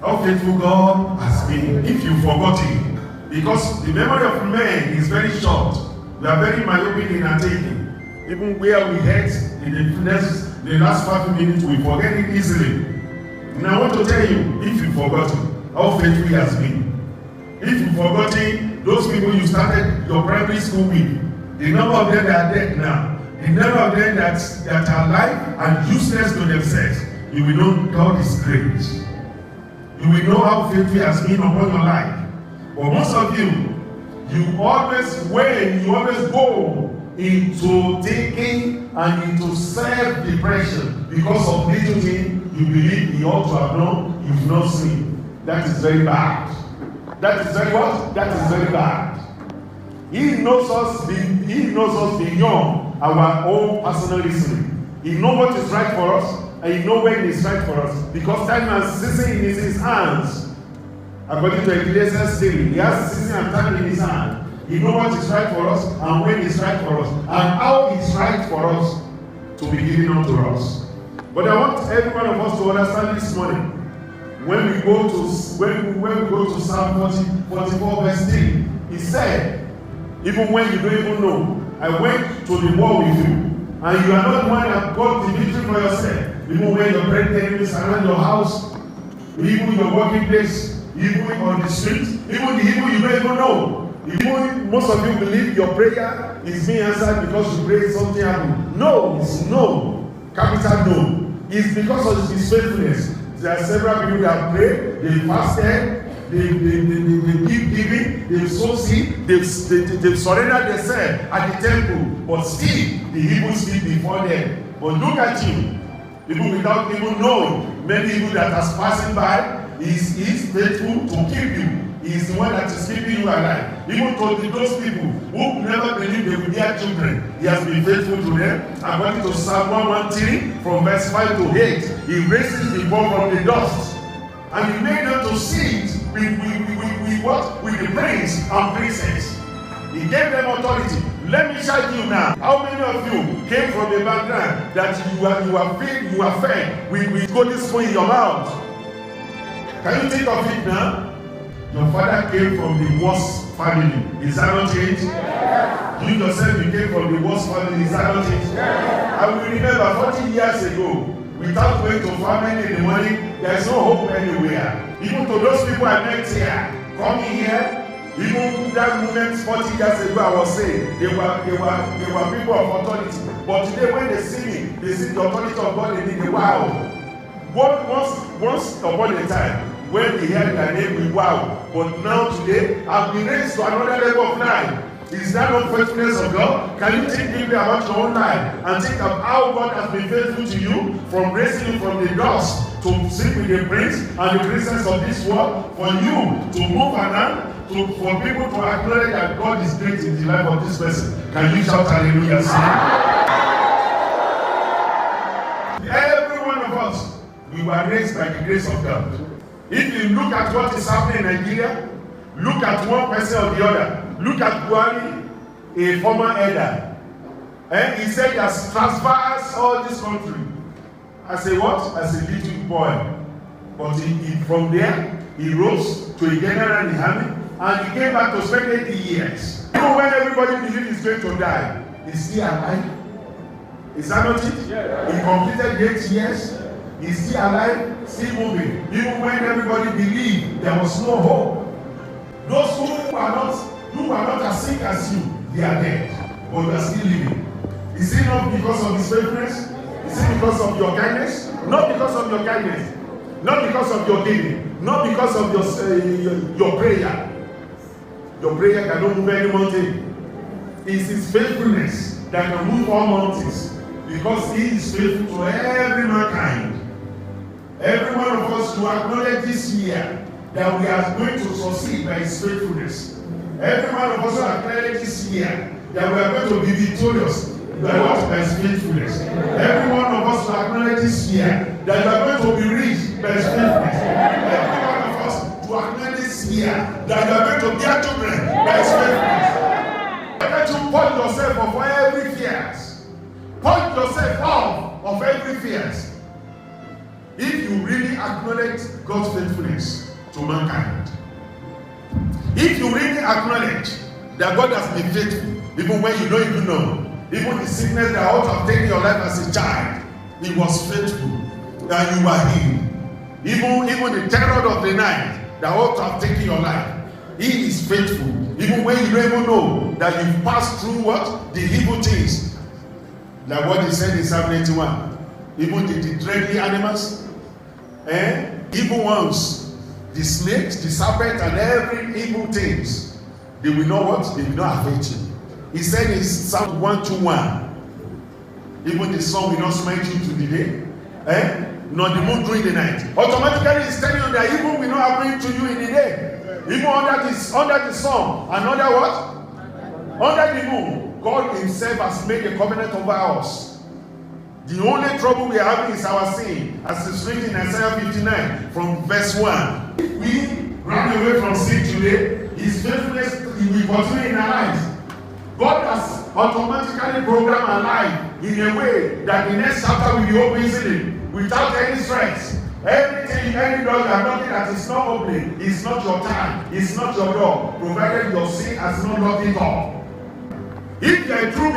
How faithful God has been. If you've forgotten, because the memory of man is very short. We are very myopic in our thinking. Even where we head in the last 5 minutes, we forget it easily. And I want to tell you, if you've forgotten how faithful He has been, if you've forgotten those people you started your primary school with, the number of them that are dead now, the number of them that are alive and useless to themselves, you will know God is great. You will know how faithful He has been upon your life. But most of you always go into thinking and into self-depression because of little thing you believe He ought to have known, you've not seen. That is very bad. That is very what? That is very bad. He knows us beyond our own personal reasoning. He knows what is right for us, and He knows when it is right for us. Because time and season is in His hands. According to Ecclesiastes 3, He has season and time in His hand. He knows what is right for us, and when it's right for us, and how it's right for us to be given unto us. But I want every one of us to understand this morning. When we go to Psalm 44 verse 3, He said, even when you don't even know, I went to the war with you, and you are not the one that got the victory for yourself. Even when your great enemies around your house, even your working place, even on the streets, even the evil you don't even know. Even most of you believe your prayer is being answered because you pray something happened. No, it's no. Capital no. It's because of His faithfulness. There are several people that pray, they fasted, they keep giving, they've sown seed, they've surrendered themselves at the temple, but still the evil still before them. But look at you, even without even knowing, many people that are passing by, He is faithful to keep you. He is the one that is keeping you alive. Even to those people who never believed they would bear children, He has been faithful to them. According to Psalm 113, from verse 5 to 8, He raises the poor from the dust, and He made them to sit with the prince and princess. He gave them authority. Let me shout you now. How many of you came from a background that you are fed with golden spoon in your mouth? Can you think of it now? Your father came from the worst family. Is that not it? Yeah. You yourself, you came from the worst family. Is that not it? Yeah. I will remember 40 years ago, without going to family in the morning, there is no hope anywhere. Even to those people I met here, coming here, even that moment 40 years ago, I was saying, they were people of authority. But today when they see me, they see the authority of God in me. Wow. Once upon a time, when they heard their name, we wow. But now today, I've been raised to another level of life. Is that not faithfulness of God? Can you think deeply about your own life and think of how God has been faithful to you, from raising you from the dust to sit with the prince and the princess of this world, for you to move around, for people to acknowledge that God is great in the life of this person. Can you shout hallelujah? Every one of us, we were raised by the grace of God. If you look at what is happening in Nigeria, look at one person or the other. Look at Buhari, a former elder. And he said he has transversed all this country. As a what? As a little boy. But from there, he rose to a general in the army, and he came back to spend 80 years. Even when everybody believes he's going to die, he's still alive. Is that not it? Yeah. He completed 8 years. He's still alive, still moving. Even when everybody believed there was no hope. Those who are not as sick as you, they are dead, but they are still living. Is it not because of His faithfulness? Is it because of your kindness? Not because of your kindness. Not because of your giving. Not because of your prayer. Your prayer cannot move any mountain. It's His faithfulness that can move all mountains, because He is faithful to every mankind. Every one of us to acknowledge this year that we are going to succeed by His faithfulness. Every one of us to acknowledge this year that we are going to be victorious by His faithfulness. Every one of us to acknowledge this year that we are going to be rich by His faithfulness. Every one of us to acknowledge this year that we are going to bear children by His faithfulness. Why can't you purge yourself of every fears? Purge yourself off of every fears. If you really acknowledge God's faithfulness to mankind. If you really acknowledge that God has been faithful, even when you don't even know, even the sickness that ought to have taken your life as a child, He was faithful, and you were healed. Even the terror of the night that ought to have taken your life, He is faithful. Even when you don't even know that you've passed through what? The evil things. Like what He said in Psalm 91. Even the deadly animals, evil ones, the snakes, the serpent, and every evil things, they will know what? They will not affect you. He said in Psalm 121, even the sun will not smite you to the day, nor the moon during the night. Automatically it's telling you that evil will not happen to you in the day. Even under the sun and under what? Under the moon, God Himself has made a covenant over us. The only trouble we are having is our sin, as it's written in Isaiah 59 from verse 1. If we run away from sin today, His faithfulness will continue in our lives. God has automatically programmed our life in a way that the next chapter will be open easily, without any stress. Everything, any door you are knocking that is not opening, is not your time, it's not your door, provided your sin has not locked it up. If you are a true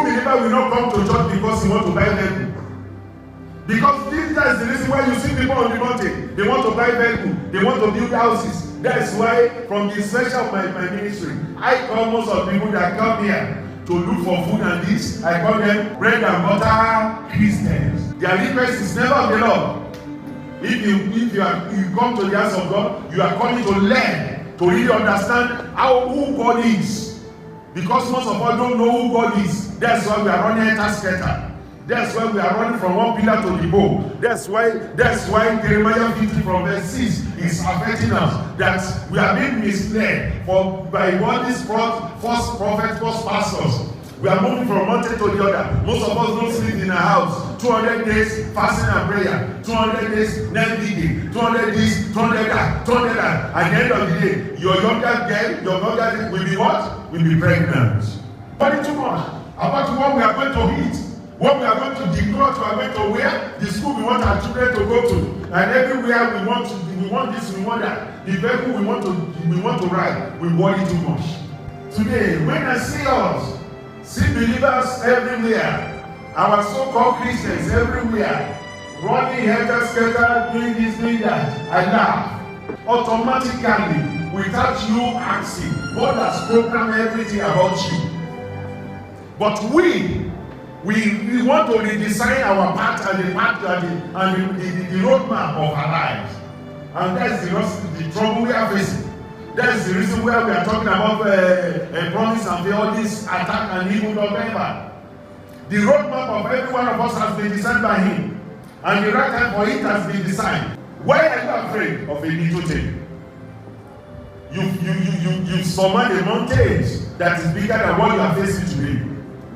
believer will not come to church because he wants to buy vehicle. Because this is the reason why you see people on the mountain. They want to buy vehicle, they want to build houses. That's why from the special of my ministry, I call most of the people that come here to look for food and this, I call them bread and butter Christians. Their request is never of the Lord. If you come to the house of God, you are coming to learn, to really understand who God is. Because most of us don't know who God is. That's why we are running enter-scatter. That's why we are running from one pillar to the pole. That's why Jeremiah 50 from verse 6 is affecting us. That we are being misled by what these false prophets, false pastors. We are moving from one thing to the other. Most of us don't sleep in a house. 200 days fasting and prayer. 200 days night reading. 200 this, 200 that, 200 that. At the end of the day, your younger girl will be what? Will be pregnant. Worry too much about what we are going to eat, what we are going to declare, we are going to wear, the school we want our children to go to, and everywhere we want this, we want that. The vehicle we want to ride, we worry too much. Today, when I see believers everywhere, our so-called Christians everywhere, running helter-skelter, doing this, doing that, I laugh. Automatically, without you asking, God has programmed everything about you. But we want to redesign our path and the roadmap of our lives. And that's the trouble we are facing. That's the reason why we are talking about promise and all this attack and evil November. The roadmap of every one of us has been designed by Him. And the right time for it has been designed. Why are you afraid of a little thing? You summon a mountain that is bigger than what you are facing today.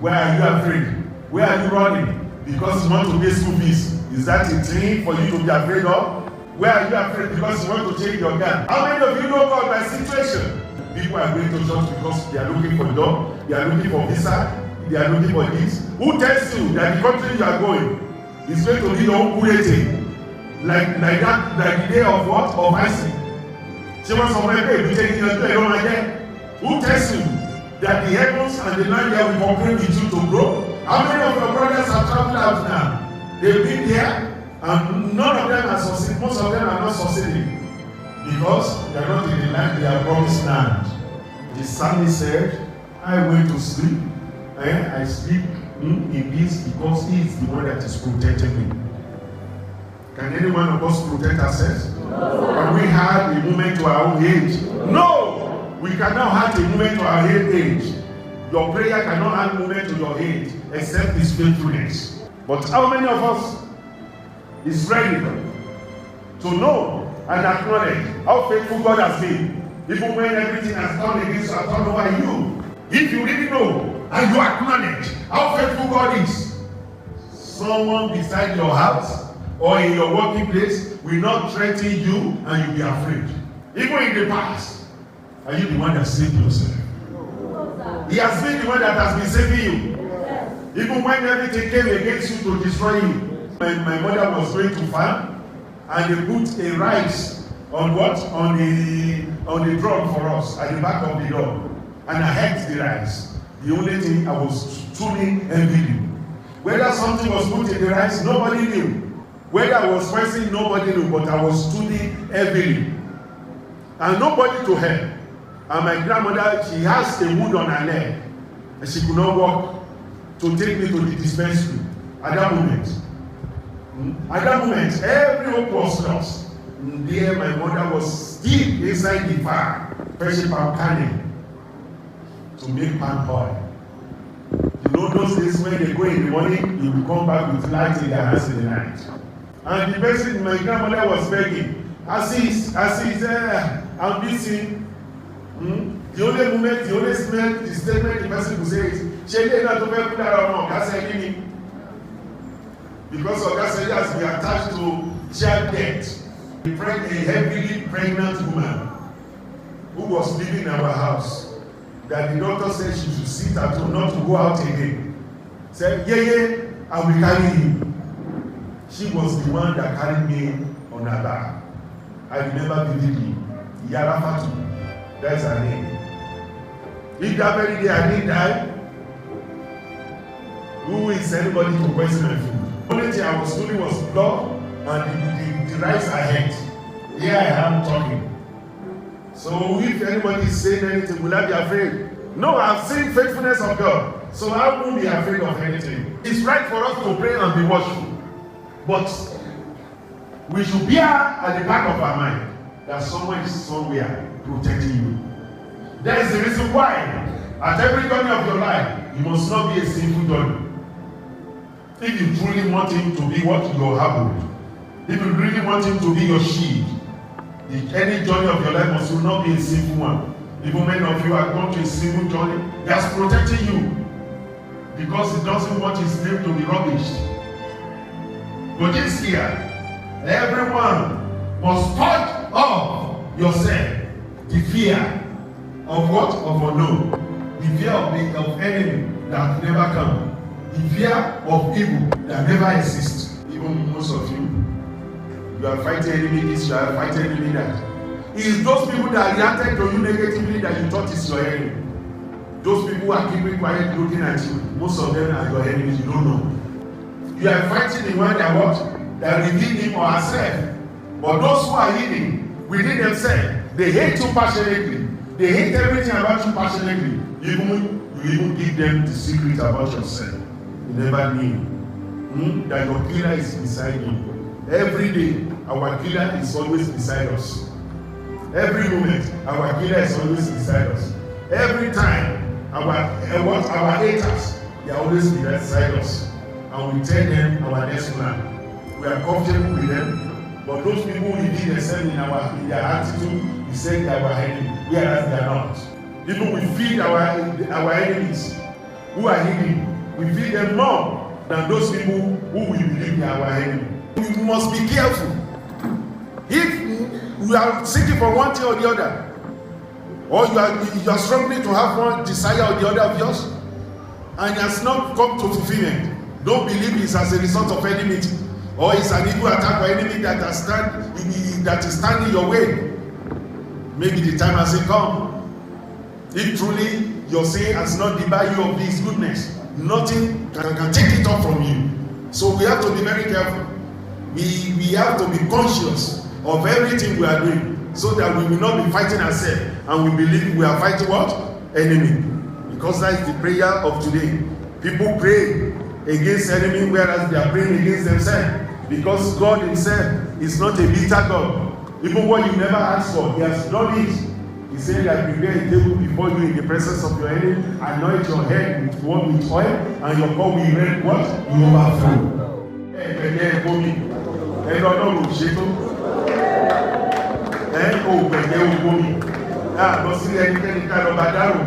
Why are you afraid? Where are you running? Because you want to pay school fees. Is that a thing for you to be afraid of? Where are you afraid? Because you want to take your gun. How many of you know God by situation? People are going to church because they are looking for a job, they are looking for visa, they are looking for this. Who tells you that the country you are going is going to be your own creating? Like the day of what? Of Isaac. She wants to pay, we take it again. Who tells you that the heavens and the land there will cooperate with you to grow? How many of your brothers have traveled out now? They've been there and none of them are succeeding. Most of them are not succeeding because they are not in the land they are promised land. The psalmist said, I went to sleep and I sleep in peace because He is the one that is protecting me. Can any one of us protect ourselves? No. Can we have a moment to our own age? No! We cannot have a moment to our own age. Your prayer cannot have a moment to your age except His faithfulness. But how many of us is ready to know and acknowledge how faithful God has been, even when everything has come against or come over you? If you really know and you acknowledge how faithful God is, someone beside your house or in your working place will not threaten you and you'll be afraid. Even in the past, are you the one that saved yourself? He has been the one that has been saving you. Even when everything came against you to destroy you. When my mother was going to farm, and they put a rice on what? On the drum for us at the back of the door. And I ate the rice. The only thing I was truly envying. Whether something was put in the rice, nobody knew. Whether I was pressing, nobody knew. But I was truly envying. And nobody to help. And my grandmother, she has a wound on her leg. And she could not walk to take me to the dispensary at that moment. At that moment, every hope was lost. And there, my mother was still inside the fire, pressing palm kernel to make palm oil. You know those days when they go in the morning, they will come back with light in their hands in the night. And the person, my grandmother was begging, Assis, I'm busy. The only moment, the only statement the person will say is, Shele na to be put around Oga because Oga Seli has been attached to child death. A heavily pregnant woman who was living in our house, that the doctor said she should sit at home, not to go out again. Said, yeah, I will carry him. She was the one that carried me on her back. I remember vividly. Yara Fatu, that's her name. If that very day I didn't die, who is anybody to question my food? The only thing I was doing was blood and the rice I ate. Here I am talking. So if anybody is saying anything, will I be afraid? No, I've seen faithfulness of God. So I won't be afraid of anything. It's right for us to pray and be watchful. But we should bear at the back of our mind that someone is somewhere protecting you. That is the reason why at every journey of your life, you must not be a sinful journey. If you truly want him to be what? Your habit. If you really want him to be your shield, any journey of your life must not be a sinful one. Even many of you are going to a sinful journey, he has protected you because he doesn't want his name to be rubbished. But this year, everyone must purge off yourself the fear of what? Of unknown. The fear of enemy that never come. The fear of evil that never exists. Even most of you are fighting enemy this, you are fighting enemy that. It is those people that reacted to you negatively that you thought is your enemy. Those people who are keeping quiet looking at you, most of them are your enemies, you don't know. You are fighting the one that what? That reveal him or herself. But those who are hidden within themselves, they hate you passionately. They hate everything about you passionately. You even give them the secret about yourself. You never knew that your killer is beside you. Every day, our killer is always beside us. Every moment, our killer is always beside us. Every time, our haters, they are always beside us. And we tell them our next plan. We are comfortable with them, but those people who reveal themselves in their attitude, we say they are our enemy, whereas they are not. Even we feed our enemies who are hidden. We feed them more than those people who we believe they are our enemy. We must be careful. If we are seeking for one thing or the other, or you are struggling to have one desire or the other of yours, and it has not come to fulfillment, don't believe it's as a result of enmity, or it's an evil attack or enemy that is standing your way. Maybe the time hasn't come. If truly your sin has not debarred you of this goodness, nothing can take it off from you. So we have to be very careful. We have to be conscious of everything we are doing, so that we will not be fighting ourselves and we believe we are fighting what? Enemy. Because that is the prayer of today. People pray against enemy, whereas they are praying against themselves. Because God himself is not a bitter God. Even what you never asked for, he has done it. He said that prepare a table before you in the presence of your enemy, anoint your head with oil, and your cup will remain what? You overflow. Lọ sí ẹnikẹ́ni ká lọ bá dárò.